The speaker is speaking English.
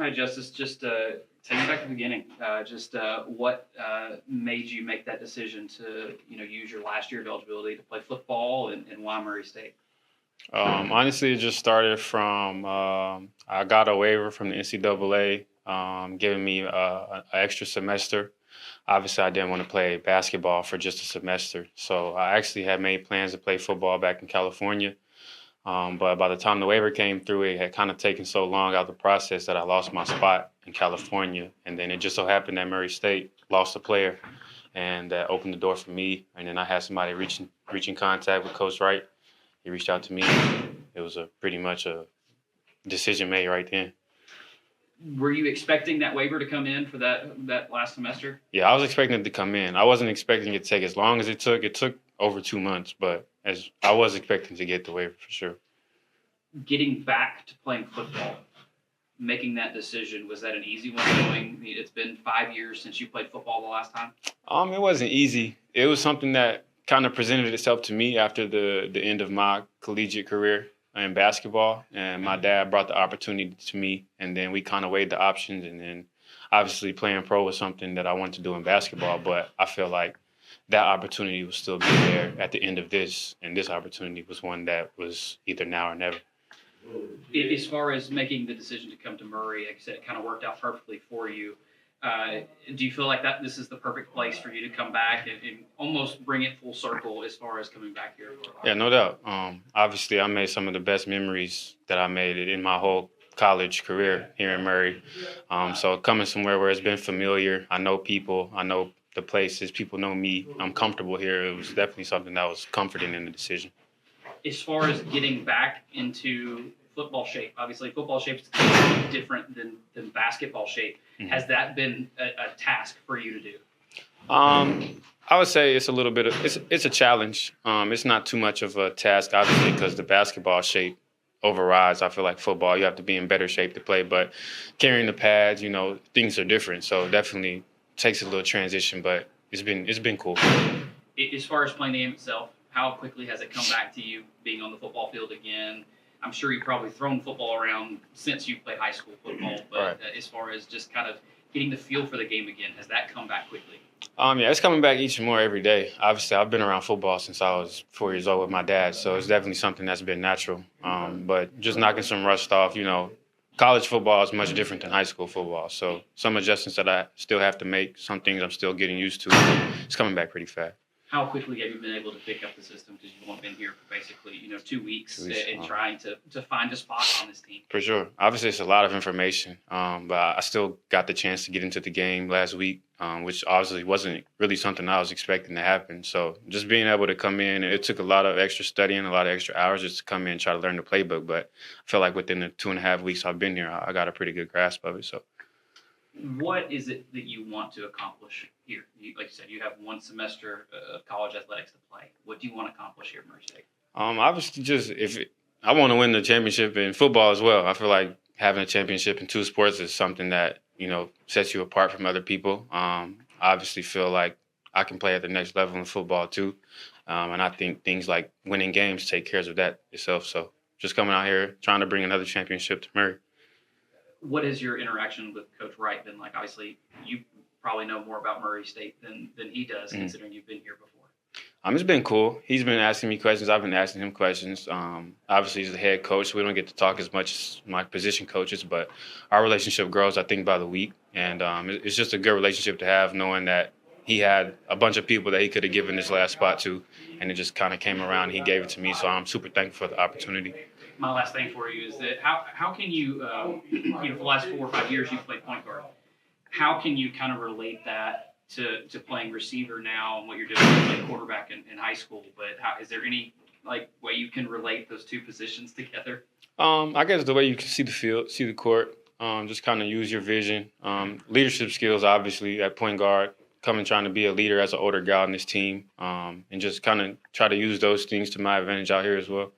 All right, Justice, just take me back to the beginning. What made you make that decision to, use your last year of eligibility to play football and why Murray State? Honestly, it just started from I got a waiver from the NCAA, giving me an extra semester. Obviously, I didn't want to play basketball for just a semester, so I actually had made plans to play football back in California. But by the time the waiver came through, it had kind of taken so long out of the process that I lost my spot in California. And then it just so happened that Murray State lost a player, and that opened the door for me. And then I had somebody reaching contact with Coach Wright. He reached out to me. It was pretty much a decision made right then. Were you expecting that waiver to come in for that last semester? Yeah, I was expecting it to come in. I wasn't expecting it to take as long as it took. It took over 2 months, but as I was expecting to get the waiver for sure. Getting back to playing football, making that decision, was that an easy one knowing it's been 5 years since you played football the last time? It wasn't easy. It was something that kind of presented itself to me after the end of my collegiate career in basketball, and my dad brought the opportunity to me, and then we kind of weighed the options, and then obviously playing pro was something that I wanted to do in basketball, but I feel like that opportunity will still be there at the end of this, and this opportunity was one that was either now or never. As far as making the decision to come to Murray, like I said, it kind of worked out perfectly for you. Do you feel like that this is the perfect place for you to come back and almost bring it full circle as far as coming back here? Yeah, no doubt. Obviously, I made some of the best memories that I made in my whole college career here in Murray. So coming somewhere where it's been familiar, I know people, I know the places, people know me, I'm comfortable here. It was definitely something that was comforting in the decision. As far as getting back into football shape, obviously football shape is completely different than basketball shape. Mm-hmm. Has that been a task for you to do? I would say it's a little bit of it's a challenge. It's not too much of a task, obviously, because the basketball shape overrides. I feel like football, you have to be in better shape to play, but carrying the pads, things are different. So definitely takes a little transition, but it's been cool. As far as playing the game itself, how quickly has it come back to you being on the football field again? I'm sure you've probably thrown football around since you played high school football, but right. As far as just kind of getting the feel for the game again, has that come back quickly? Yeah, it's coming back each and more every day. Obviously, I've been around football since I was 4 years old with my dad, so it's definitely something that's been natural. But just knocking some rust off, college football is much different than high school football. So some adjustments that I still have to make, some things I'm still getting used to. It's coming back pretty fast. How quickly have you been able to pick up the system? Because you've only been here for basically, 2 weeks and trying to find a spot on this team. For sure. Obviously, it's a lot of information, but I still got the chance to get into the game last week, which obviously wasn't really something I was expecting to happen. So just being able to come in, it took a lot of extra studying, a lot of extra hours just to come in and try to learn the playbook. But I feel like within the 2.5 weeks I've been here, I got a pretty good grasp of it. So. What is it that you want to accomplish here? Like you said, you have 1 semester of college athletics to play. What do you want to accomplish here at Murray State? Obviously, I want to win the championship in football as well. I feel like having a championship in 2 sports is something that sets you apart from other people. Obviously, feel like I can play at the next level in football too, and I think things like winning games take care of that itself. So, just coming out here trying to bring another championship to Murray. What has your interaction with Coach Wright been like? Obviously, you probably know more about Murray State than he does, considering you've been here before. It's been cool. He's been asking me questions. I've been asking him questions. Obviously, he's the head coach, so we don't get to talk as much as my position coaches, but our relationship grows, I think, by the week. And it's just a good relationship to have, knowing that he had a bunch of people that he could have given this last spot to, and it just kind of came around and he gave it to me. So I'm super thankful for the opportunity. My last thing for you is that how can you, for the last 4 or 5 years you've played point guard, how can you kind of relate that to playing receiver now and what you're doing playing quarterback in high school? But is there any way you can relate those 2 positions together? I guess the way you can see the field, see the court, just kind of use your vision. Leadership skills, obviously, at point guard, trying to be a leader as an older guy on this team, and just kind of try to use those things to my advantage out here as well.